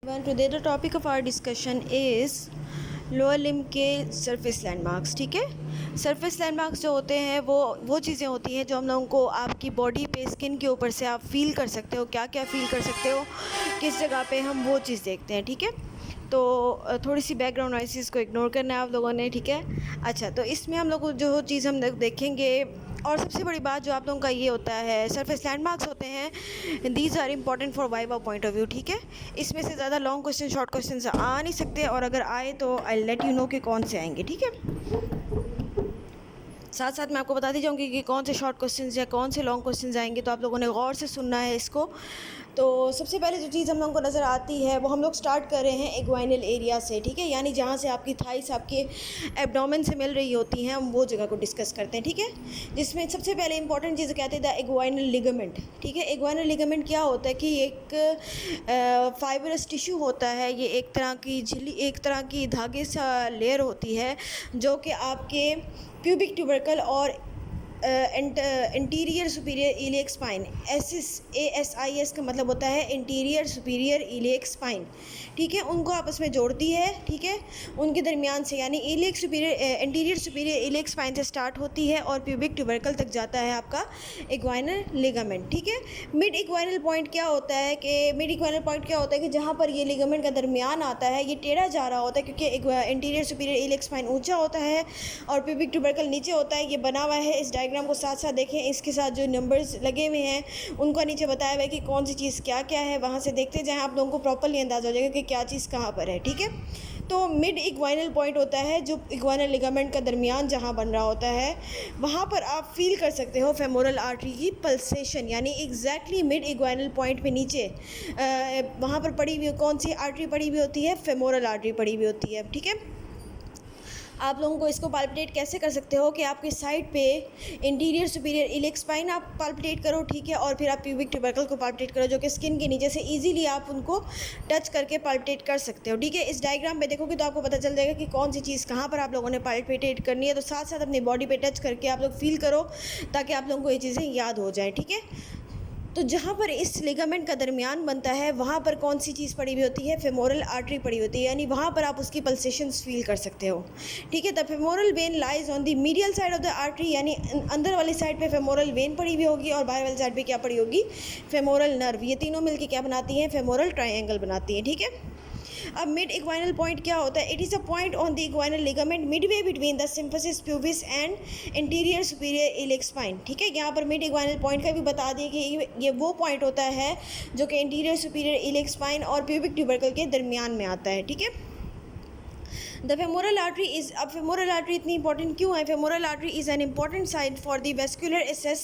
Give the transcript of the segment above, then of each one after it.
Today the topic of our discussion is lower limb के surface landmarks. ठीक है, surface landmarks जो होते हैं वो चीज़ें होती हैं जो हम लोगों को आपकी बॉडी पे, स्किन के ऊपर से आप फील कर सकते हो, क्या क्या फील कर सकते हो, किस जगह पे हम वो चीज़ देखते हैं। ठीक है, तो थोड़ी सी बैकग्राउंड नॉइसेस को इग्नोर करना है आप लोगों ने। ठीक है, अच्छा, तो इसमें हम लोग जो चीज़ हम देखेंगे, और सबसे बड़ी बात जो आप लोगों का ये होता है, सरफेस लैंडमार्क्स होते हैं, these are important for viva point of view. ठीक है, इसमें से ज़्यादा लॉन्ग क्वेश्चन, शॉर्ट क्वेश्चन आ नहीं सकते, और अगर आए तो आई लेट यू नो कि कौन से आएंगे। ठीक है, साथ साथ मैं आपको बताती जाऊँगी कि कौन से शॉर्ट क्वेश्चंस या कौन से लॉन्ग क्वेश्चंस आएंगे, तो आप लोगों ने गौर से सुनना है इसको। तो सबसे पहले जो चीज़ हम लोगों को नज़र आती है वो हम लोग स्टार्ट कर रहे हैं इग्वाइनल एरिया से। ठीक है, यानी जहाँ से आपकी थाइस आपके एब्डोमेन से मिल रही होती हैं, हम वो जगह को डिस्कस करते हैं। ठीक है, जिसमें सबसे पहले इंपॉर्टेंट चीज़ कहते हैं द इग्वाइनल लिगामेंट। ठीक है, इग्वाइनल लिगामेंट क्या होता है कि एक फाइबरस टिश्यू होता है, ये एक तरह की झिल्ली, एक तरह की धागे सा लेयर होती है जो कि आपके प्यूबिक ट्यूबरकल और interior superior iliac spine, ASIS का मतलब होता है इंटीरियर सुपीरियर इलियक स्पाइन। ठीक है, उनको आपस में जोड़ती है। ठीक है, उनके दरमियान से, यानी iliac superior, interior superior iliac spine से स्टार्ट होती है और प्यूबिक ट्यूबरकल तक जाता है आपका इग्वाइनल लिगामेंट। ठीक है, मिड इग्वाइनल पॉइंट क्या होता है कि जहाँ पर ये लिगामेंट का दरमियान आता है, ये टेढ़ा जा रहा होता है क्योंकि इंटीरियर सुपीरियर इलियक स्पाइन ऊंचा होता है और प्यूबिक ट्यूबरकल नीचे होता है। ये बना हुआ है, इस डायग्राम को साथ साथ देखें, इसके साथ जो नंबर्स लगे हुए हैं उनको नीचे बताया हुआ है कि कौन सी चीज़ क्या क्या है, वहाँ से देखते जाएं, आप लोगों को प्रॉपर्ली अंदाज़ा हो जाएगा कि क्या चीज़ कहाँ पर है। ठीक है, तो मिड इग्वाइनल पॉइंट होता है जो इग्वाइनल लिगामेंट का दरमियान जहाँ बन रहा होता है, वहाँ पर आप फील कर सकते हो फेमोरल आर्टरी की पल्सेशन, यानी एग्जैक्टली मिड इग्वाइनल पॉइंट पे नीचे वहाँ पर पड़ी हुई कौन सी आर्टरी पड़ी हुई होती है, फेमोरल आर्टरी पड़ी हुई होती है। ठीक है, आप लोगों को इसको पाल्पिटेट कैसे कर सकते हो कि आपके साइड पे इंटीरियर सुपीरियर इलियक स्पाइन आप पाल्पिटेट करो। ठीक है, और फिर आप प्यूबिक ट्यूबरकल को पाल्पिटेट करो, जो कि स्किन के नीचे से इजीली आप उनको टच करके पाल्पिटेट कर सकते हो। ठीक है, इस डायग्राम में देखोगे तो आपको पता चल जाएगा कि कौन सी चीज़ कहाँ पर आप लोगों ने पाल्पिटेट करनी है। तो साथ साथ अपनी बॉडी पे टच करके आप लोग फील करो ताकि आप लोगों को ये चीज़ें याद हो जाए। ठीक है, तो जहाँ पर इस लिगामेंट का दरमियान बनता है वहाँ पर कौन सी चीज़ पड़ी हुई होती है, फेमोरल आर्टरी पड़ी होती है, यानी वहाँ पर आप उसकी पल्सेशंस फील कर सकते हो। ठीक है, the femoral when lies on the medial side of the artery, यानी अंदर वाली साइड पे फेमोरल वेन पड़ी हुई होगी और बाहर वाली साइड पे क्या पड़ी होगी, फेमोरल नर्व। ये तीनों मिलकर क्या बनाती हैं, फेमोरल ट्रायंगल बनाती हैं। ठीक है, अब मिड इग्वाइनल पॉइंट क्या होता है, it is a point on the inguinal ligament midway between the symphysis pubis and anterior superior iliac spine. ठीक है, यहाँ पर मिड इग्वाइनल पॉइंट का भी बता दिए कि ये वो पॉइंट होता है जो कि इंटीरियर सुपीरियर इलियक स्पाइन और प्यूबिक ट्यूबरकल के दरमियान में आता है। ठीक है, द फेमोरल आर्टरी इज़, अब फेमोरल आर्टरी इतनी इंपॉर्टेंट क्यों है, femoral artery is an important site for the vascular access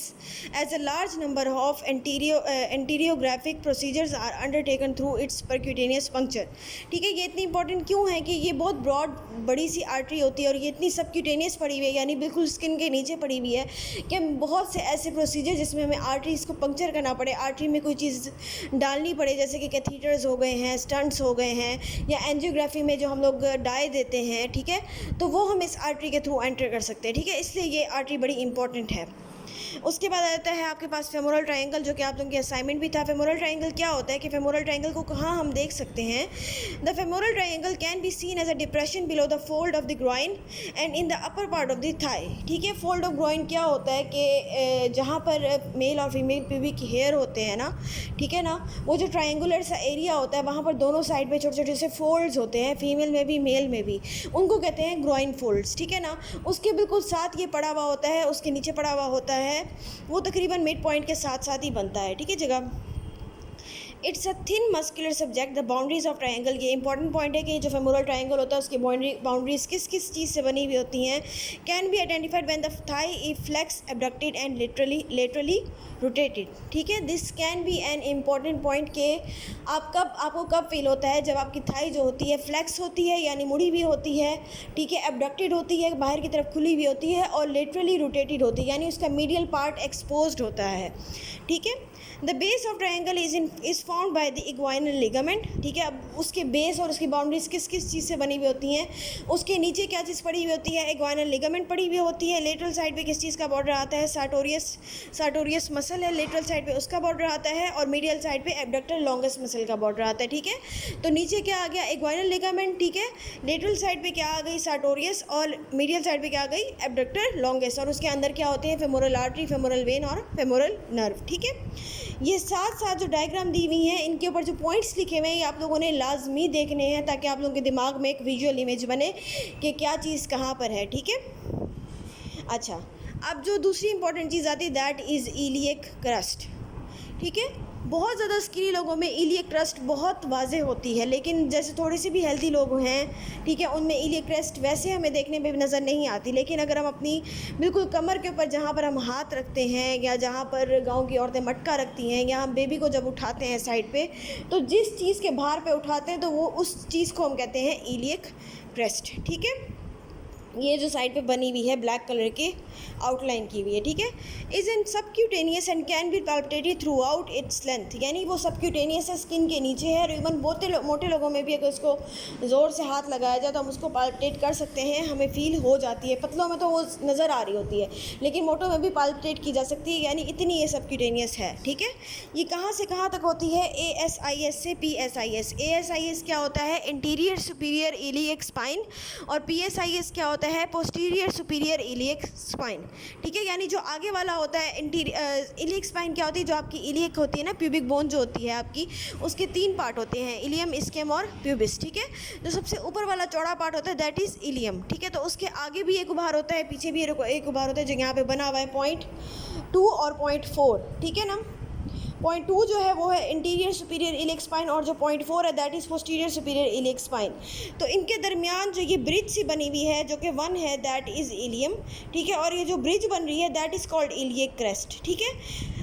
as a large number of arteriographic procedures are undertaken through its percutaneous puncture. ठीक है, ये इतनी इंपॉर्टेंट क्यों है कि ये बहुत ब्रॉड बड़ी सी आर्टरी होती है और ये इतनी सबक्यूटेनियस पड़ी हुई है, यानी बिल्कुल स्किन के नीचे पड़ी हुई है, कि बहुत से ऐसे प्रोसीजर जिसमें हमें आर्टरीज को पंक्चर करना पड़े, आर्टरी में कोई चीज़ डालनी पड़े, जैसे कि कैथीटर्स हो गए हैं, स्टंट्स हो गए हैं, या एंजियोग्राफी में जो हम लोग डाई देते हैं। ठीक है, तो वो हम इस आर्टरी के थ्रू एंटर कर सकते हैं। ठीक है, इसलिए ये आर्टरी बड़ी इंपॉर्टेंट है। उसके बाद आता है आपके पास फेमोरल ट्रायंगल, जो कि आप लोगों की असाइनमेंट भी था। फेमोरल ट्रायंगल क्या होता है कि फेमोरल ट्रायंगल को कहाँ हम देख सकते हैं, the femoral triangle can be seen as a depression below the fold of the groin and in the upper part of the thigh. ठीक है, फोल्ड ऑफ ग्रॉइन क्या होता है कि जहाँ पर मेल और फीमेल प्यूबिक हेयर होते हैं ना, ठीक है ना, वो जो ट्रायंगुलर सा एरिया होता है वहाँ पर दोनों साइड पे छोटे छोटे से फोल्ड्स होते हैं, फीमेल में भी मेल में भी, उनको कहते हैं ग्रॉइन फोल्ड्स। ठीक है ना, उसके बिल्कुल साथ ये पड़ा हुआ होता है, उसके नीचे पड़ा हुआ होता है, वो तकरीबन मिड पॉइंट के साथ साथ ही बनता है। ठीक है, जगह it's a thin muscular subject the boundaries of triangle. ये इंपॉर्टेंट पॉइंट है कि जो फेमोरल ट्रायंगल होता है उसकी बाउंड्रीज किस किस चीज़ से बनी हुई होती हैं, can be identified when the thigh is flex abducted and laterally rotated. ठीक है, this can be an important point के आपको कब फील होता है, जब आपकी थाई जो होती है फ्लेक्स होती है, यानी मुड़ी भी होती है। ठीक है, एबडक्टेड होती है, बाहर की तरफ खुली हुई होती है, और लेटरली रोटेटेड होती है, यानी उसका मीडियल पार्ट एक्सपोज्ड होता है। ठीक है, the base of triangle is found by the inguinal ligament, ठीक है। अब उसके बेस और उसकी बाउंड्रीज किस किस चीज़ से बनी हुई होती हैं, उसके नीचे क्या चीज़ पड़ी हुई होती है, इग्वाइनल लिगामेंट पड़ी हुई होती है। लेटरल साइड पे किस चीज़ का बॉर्डर आता है, सार्टोरियस मसल है लेटरल साइड पे, उसका बॉर्डर आता है। और मीडियल साइड पे एब्डक्टर लॉन्गेस्ट मसल का बॉर्डर आता है, ठीक है। तो नीचे क्या आ गया, इग्वाइनल लिगामेंट, ठीक है। लेटरल साइड पे क्या आ गई, सार्टोरियस, और मीडियल साइड पे क्या आ गई, एब्डक्टर लॉन्गेस्ट। और उसके अंदर क्या होते हैं, फेमोरल आर्टरी, फेमोरल वेन और फेमोरल नर्व, ठीक है। ये साथ साथ जो डायग्राम दी हुई हैं, इनके ऊपर जो पॉइंट्स लिखे हुए हैं, ये आप लोगों ने लाजमी देखने हैं ताकि आप लोगों के दिमाग में एक विजुअल इमेज बने कि क्या चीज़ कहाँ पर है, ठीक है। अच्छा, अब जो दूसरी इंपॉर्टेंट चीज़ आती है दैट इज़ इलियक क्रस्ट, ठीक है। बहुत ज़्यादा स्किनी लोगों में इलियक क्रस्ट बहुत वाज़ेह होती है, लेकिन जैसे थोड़ी सी भी हेल्दी लोग हैं, ठीक है, उनमें इलियक क्रस्ट वैसे हमें देखने में भी नज़र नहीं आती। लेकिन अगर हम अपनी बिल्कुल कमर के ऊपर जहाँ पर हम हाथ रखते हैं, या जहाँ पर गांव की औरतें मटका रखती हैं, या हम बेबी को जब उठाते हैं साइड पे, तो जिस चीज़ के भार पे उठाते हैं तो वो उस चीज़ को हम कहते हैं इलियक क्रस्ट, ठीक है। ये जो साइड पे बनी हुई है ब्लैक कलर की आउटलाइन की हुई है, ठीक है। Is in subcutaneous and can be पाल्पेटेड through out its length, यानी वो सबक्यूटेनियस है, स्किन के नीचे है। और इवन मोटे लोगों में भी अगर उसको ज़ोर से हाथ लगाया जाए तो हम उसको पाल्पेट कर सकते हैं, हमें फील हो जाती है। पतलों में तो वो नज़र आ रही होती है, लेकिन मोटों में भी पाल्पेट की जा सकती है, यानी इतनी ये सबक्यूटेनियस है, ठीक है। ये कहाँ से कहाँ तक होती है, ASIS से PSIS। ASIS क्या होता है, इंटीरियर सुपीरियर इलियक स्पाइन, और PSIS क्या होता है, पोस्टीरियर सुपीरियर इलियक स्पाइन, ठीक है। यानी जो आगे वाला होता है इलियक स्पाइन क्या होती है, जो आपकी इलियक होती है ना, प्यूबिक बोन जो होती है आपकी, उसके 3 पार्ट होते हैं, इलियम, स्केम और प्यूबिस, ठीक है। जो सबसे ऊपर वाला चौड़ा पार्ट होता है दैट इज़ इलियम, ठीक है। तो उसके आगे भी एक उभार होता है, पीछे भी एक उभार होता है, जो यहाँ पे बना हुआ है .2 और .4, ठीक है ना। .2 जो है वो है इंटीरियर सुपीरियर इलियक स्पाइन, और जो .4 है that is posterior superior iliac spine. तो इनके दरमियान जो ये ब्रिज सी बनी हुई है, जो कि 1 है, दैट इज़ इलियम, ठीक है। और ये जो ब्रिज बन रही है that is called iliac crest, ठीक है।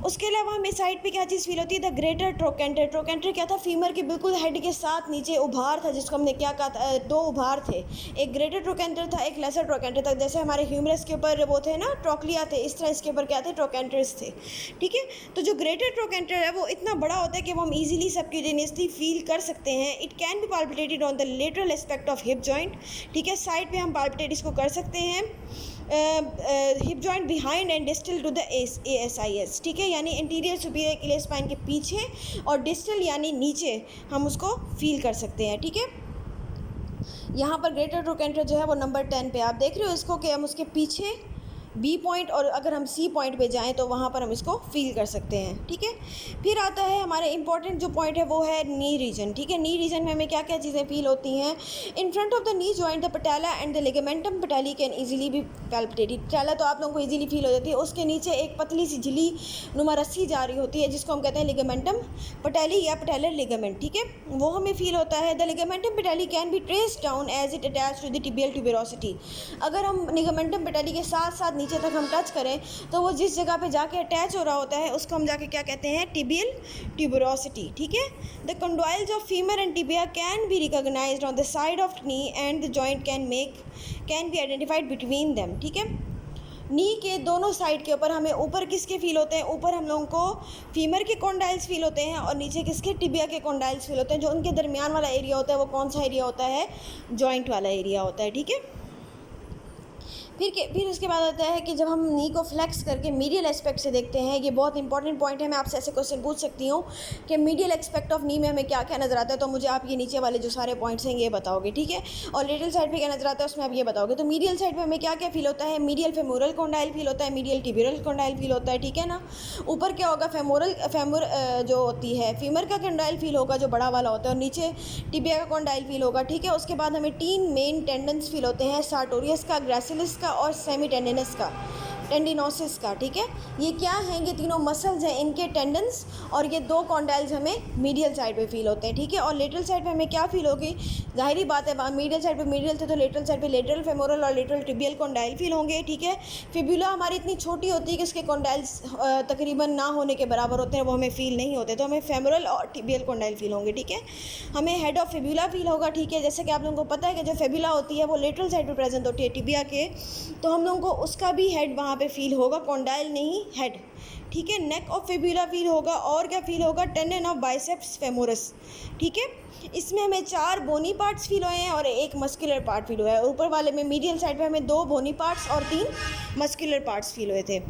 उसके अलावा हमें साइड पे क्या चीज़ फील होती है, द ग्रेटर ट्रोकेंटर। ट्रोकेंटर क्या था, फीमर के बिल्कुल हेड के साथ नीचे उभार था, जिसको हमने क्या कहा था, 2 उभार थे, एक ग्रेटर ट्रोकेंटर था, एक लेसर ट्रोकेंटर था। जैसे हमारे ह्यूमरस के ऊपर वो थे ना, ट्रोक्लिया थे, इस तरह इसके ऊपर क्या थे, ट्रोकेंटर्स थे, ठीक है। तो जो ग्रेटर ट्रोकेंटर है वो इतना बड़ा होता है कि वो हम ईजिली सबक्यूटेनियसली फील कर सकते हैं। It can be palpitated on the lateral aspect of hip joint, ठीक है। साइड पे हम पाल्पिटेट इसको कर सकते हैं, hip joint behind and distal to the ASIS, ठीक है। यानी इंटीरियर सुपीरियर इलियक स्पाइन के पीछे, और डिस्टल यानी नीचे हम उसको फील कर सकते हैं, ठीक है। यहाँ पर ग्रेटर ट्रोकेंटर जो है वो नंबर 10 पे आप देख रहे हो इसको, कि हम उसके पीछे B पॉइंट, और अगर हम C पॉइंट पे जाएं तो वहाँ पर हम इसको फील कर सकते हैं, ठीक है। फिर आता है हमारे इंपॉर्टेंट जो पॉइंट है वो है नी रीजन, ठीक है। नी रीजन में हमें क्या क्या चीज़ें फील होती हैं, in front of the knee joint the patella and the ligamentum patellae can easily be palpitated. Patella तो आप लोगों को ईजिली फील हो जाती है, उसके नीचे एक पतली सी झिली नुमा रस्सी जा रही होती है, जिसको हम कहते हैं लिगामेंटम पटाली या पटालर लिगामेंट, ठीक है, वो हमें फील होता है। The ligamentum patellae can be trace down as it attach to the tibial tuberosity. अगर हम लिगामेंटम पटाली के साथ साथ नीचे तक हम टच करें तो वो जिस जगह पे जाके अटैच हो रहा होता है उसको हम जाके क्या कहते हैं, टिबियल ट्यूबरोसिटी, ठीक है। The condyles of femur and tibia can be recognised on the side of knee and the joint can be identified between them, ठीक है। नी के दोनों साइड के ऊपर हमें ऊपर किसके फील होते हैं, ऊपर हम लोगों को फीमर के कॉन्डाइल्स फील होते हैं, और नीचे किसके, टिबिया के कॉन्डाइल्स फील होते हैं। जो उनके दरमियान वाला एरिया होता है वो कौन सा एरिया होता है, जॉइंट वाला एरिया होता है, ठीक है। फिर उसके बाद आता है कि जब हम नी को फ्लेक्स करके मीडियल एस्पेक्ट से देखते हैं, ये बहुत इंपॉर्टेंट पॉइंट है, मैं आपसे ऐसे क्वेश्चन पूछ सकती हूँ कि मीडियल एस्पेक्ट ऑफ नी में हमें क्या क्या नज़र आता है, तो मुझे आप ये नीचे वाले जो सारे पॉइंट्स हैं ये बताओगे, ठीक है। और लेटरल साइड पे क्या नज़र आता है उसमें आप ये बताओगे। तो मीडियल साइड पे हमें क्या क्या फील होता है, मीडियल फेमोरल कॉन्डाइल फील होता है, मीडियल टिब्यूरल कॉन्डाइल फील होता है, ठीक है ना। ऊपर क्या होगा, फेमोर जो होती है फीमर का कॉन्डाइल फील होगा, जो बड़ा वाला होता है, और नीचे टिबिया का कॉन्डाइल फील होगा, ठीक है। उसके बाद हमें 3 मेन टेंडन्स फील होते हैं, सार्टोरियस का, ग्रेसिलिस का और सेमी टेंडिनोसिस का, ठीक है। ये क्या हैं, ये तीनों मसल्स हैं, इनके टेंडन्स, और ये 2 कॉन्डाइल्स हमें मीडियल साइड पे फील होते हैं, ठीक है। और लेटरल साइड पे हमें क्या फील होगी, जाहिर बात है मीडियल साइड पे मीडियल थे तो लेटरल साइड पे लेटरल फेमोरल और लेटरल टिबियल कॉन्डाइल फील होंगे, ठीक है। फिब्यूला हमारी इतनी छोटी होती है कि उसके कॉन्डाइल्स तकरीबन ना होने के बराबर होते हैं, वो हमें फील नहीं होते, तो हमें फेमोरल और टिबियल कॉन्डाइल फील होंगे, ठीक है। हमें हेड ऑफ फिब्यूला फील होगा, ठीक है। जैसे कि आप लोगों को पता है कि जो फिब्यूला होती है वो लेटरल साइड पे प्रेजेंट होती है टिबिया के, तो हम लोगों को उसका भी हेड वहाँ पे फील होगा, कॉन्डाइल नहीं हेड, ठीक है, नेक ऑफ फिब्यूला फील होगा, और क्या फील होगा, टेंडन ऑफ बाइसेप्स फेमोरस, ठीक है। इसमें हमें 4 बोनी पार्ट्स फील हुए हैं और 1 मस्कुलर पार्ट फील हुआ है। ऊपर वाले में मीडियल साइड पे हमें 2 बोनी पार्ट्स और 3 मस्कुलर पार्ट्स फील हुए थे।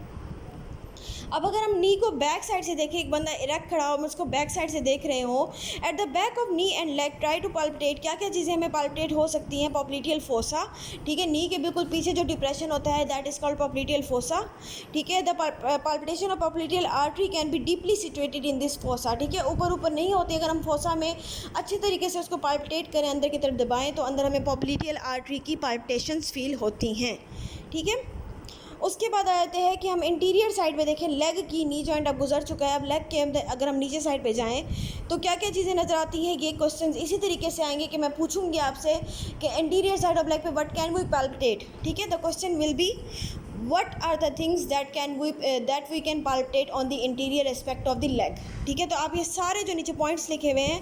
अब अगर हम नी को बैक साइड से देखें, एक बंदा इरेक्ट खड़ा हो, मैं उसको बैक साइड से देख रहे हो, at the back of knee and leg try to palpitate, क्या क्या चीज़ें हमें पाल्पिटेट हो सकती हैं, पॉप्लिटियल फोसा, ठीक है, नी के बिल्कुल पीछे जो डिप्रेशन होता है that is called popliteal fossa, ठीक है। The palpitation of popliteal artery can be deeply situated in this fossa, ठीक है, ऊपर ऊपर नहीं होती, अगर हम फोसा में अच्छे तरीके से उसको पाल्पिटेट करें, अंदर की तरफ दबाएँ तो अंदर हमें पॉप्लिटियल आर्टरी की पाल्पिटेशंस फील होती हैं, ठीक है। उसके बाद आ जाते हैं कि हम इंटीरियर साइड पे देखें, लेग की नी जॉइंट अब गुजर चुका है, अब लेग के अंदर अगर हम नीचे साइड पे जाएं तो क्या क्या चीज़ें नज़र आती हैं, ये क्वेश्चंस इसी तरीके से आएंगे कि मैं पूछूंगी आपसे कि इंटीरियर साइड ऑफ लेग पे व्हाट कैन वी पाल्पिटेट, ठीक है। The question will be what are the things that we can palpitate on the interior aspect of the leg, ठीक है। तो आप ये सारे जो नीचे पॉइंट्स लिखे हुए हैं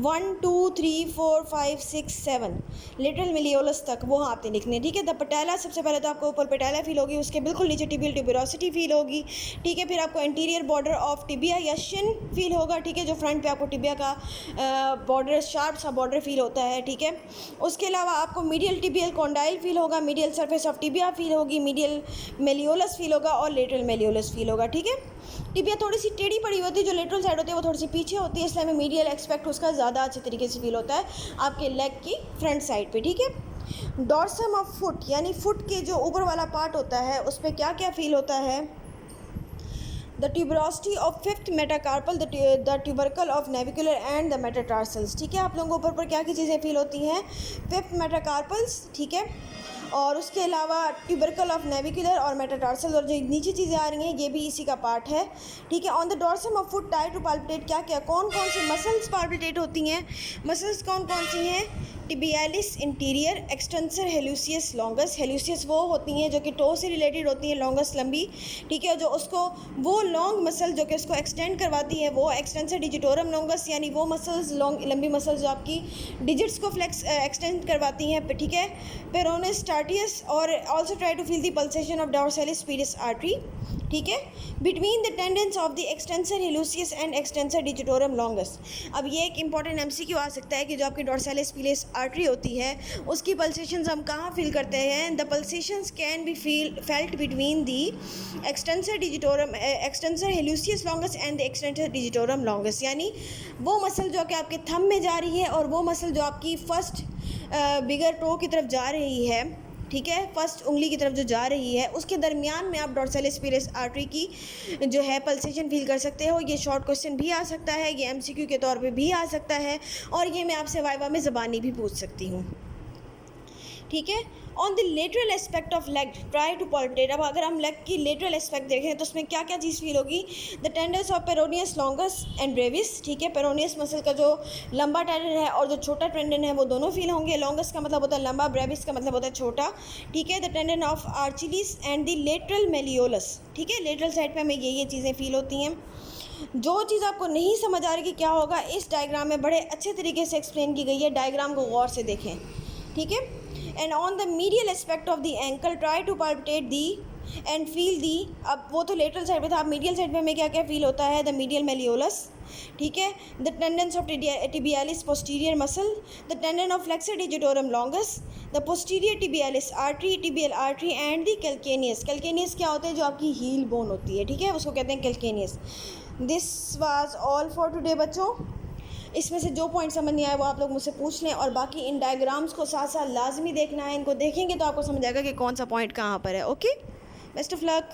1 2 3 4 5 6 7 लेटरल मेलियोलस तक वो आपने लिखने, ठीक है। द पटेला, सबसे पहले तो आपको ऊपर पटेला फील होगी, उसके बिल्कुल नीचे टिबियल ट्यूबरोसिटी फील होगी, ठीक है। फिर आपको इंटीरियर बॉर्डर ऑफ टिबिया या शिन फील होगा, ठीक है, जो फ्रंट पे आपको टिबिया का बॉर्डर, शार्प सा बॉर्डर फील होता है, ठीक है। उसके अलावा आपको मीडियल टिबियल कॉन्डाइल फील होगा, medial surface of tibia feel होगी, मीडियल मेलियोलस फील होगा और लेटरल मेलियोलस फील होगा, ठीक है। टिबिया थोड़ी सी टेढ़ी पड़ी होती है, जो लेटरल साइड होती है वो थोड़ी सी पीछे होती है, इसलिए हमें मीडियल एक्सपेक्ट उसका ज़्यादा अच्छे तरीके से फील होता है आपके लेग की फ्रंट साइड पे, ठीक है। डॉर्सम ऑफ फुट, यानी फुट के जो ऊपर वाला पार्ट होता है उस पर क्या क्या फील होता है, the tuberosity of 5th metacarpal, the tubercle of navicular and the metatarsals, ठीक है। आप लोगों को ऊपर क्या क्या चीज़ें फील होती हैं, 5th मेटाकार्पल्स, ठीक है, और उसके अलावा ट्यूबरकल ऑफ नेविकुलर और मेटाटार्सल, और जो नीचे चीज़ें आ रही हैं ये भी इसी का पार्ट है, ठीक है। On the dorsum of foot try to palpitate, क्या क्या कौन कौन सी मसल्स पाल्पिटेट होती हैं, मसल्स कौन कौन सी हैं, tibialis interior, extensor hallucis longus, हेलुसियस वो होती हैं जो कि टो से रिलेटेड होती हैं, लॉन्गस लंबी, ठीक है, जो उसको वो लॉन्ग मसल जो कि उसको एक्सटेंड करवाती है वो एक्सटेंसर डिजिटोरम लॉन्गस, यानी वो मसल्स लंबी मसल्स जो आपकी डिजिट्स को एक्सटेंड करवाती हैं, ठीक है। पेरोनिस स्टार्टियस, और also try to feel the pulsation of dorsalis pedis artery, ठीक है, between the tendons of the extensor hallucis and extensor digitorum longus. अब ये एक इंपॉर्टेंट एमसीक्यू आ सकता है कि जो आपकी डॉर्सालिस स्पीडियस आर्टरी होती है उसकी पल्सेशंस हम कहाँ फील करते हैं, the pulsations can be felt between the extensor hallucis longus and the extensor digitorum longus, यानी वो मसल जो कि आपके थंब में जा रही है और वो मसल जो आपकी फर्स्ट बिगर टो की तरफ जा रही है, ठीक है, फर्स्ट उंगली की तरफ जो जा रही है उसके दरमियान में आप डॉर्सालिस स्पीडियस आर्टरी की जो है पल्सेशन फील कर सकते हो। ये शॉर्ट क्वेश्चन भी आ सकता है, ये एमसीक्यू के तौर पे भी आ सकता है, और ये मैं आपसे वाइवा में ज़बानी भी पूछ सकती हूँ, ठीक है। On the lateral aspect of leg try to palpitate, अब अगर हम लेग की लेटरल एस्पेक्ट देखें तो उसमें क्या क्या चीज़ फील होगी, the tendons of peroneus longus and Brevis, ठीक है, पेरोनियस मसल का जो लंबा टेंडन है और जो छोटा टेंडन है वो दोनों फील होंगे, लॉन्गस का मतलब होता है लंबा, ब्रेविस का मतलब होता है छोटा, ठीक है। The tendon of Achilles and the lateral malleolus, ठीक है, लेटरल साइड पर हमें ये चीज़ें फील होती हैं। जो चीज़ आपको नहीं समझ आ रही कि क्या होगा, इस डायग्राम में बड़े अच्छे तरीके से एक्सप्लेन की गई है, डायग्राम को गौर से देखें, ठीक है। And on the medial aspect of the ankle try to palpitate the and feel the, अब वो तो लेटरल साइड पे था, अब मीडियल साइड पे हमें क्या क्या फील होता है, द मीडियल मेलियोलस, ठीक है, the tendons of tibialis posterior muscle, the tendon of flexor digitorum longus, the posterior tibialis artery, tibial artery and the calcaneus, calcaneus क्या होते हैं, जो आपकी हील बोन होती है, ठीक है, उसको कहते हैं calcaneus. This was all for today बच्चों, इसमें से जो पॉइंट समझ नहीं आया वो आप लोग मुझसे पूछ लें, और बाकी इन डायग्राम्स को साथ साथ लाजमी देखना है, इनको देखेंगे तो आपको समझ आएगा कि कौन सा पॉइंट कहाँ पर है। Okay, best of luck.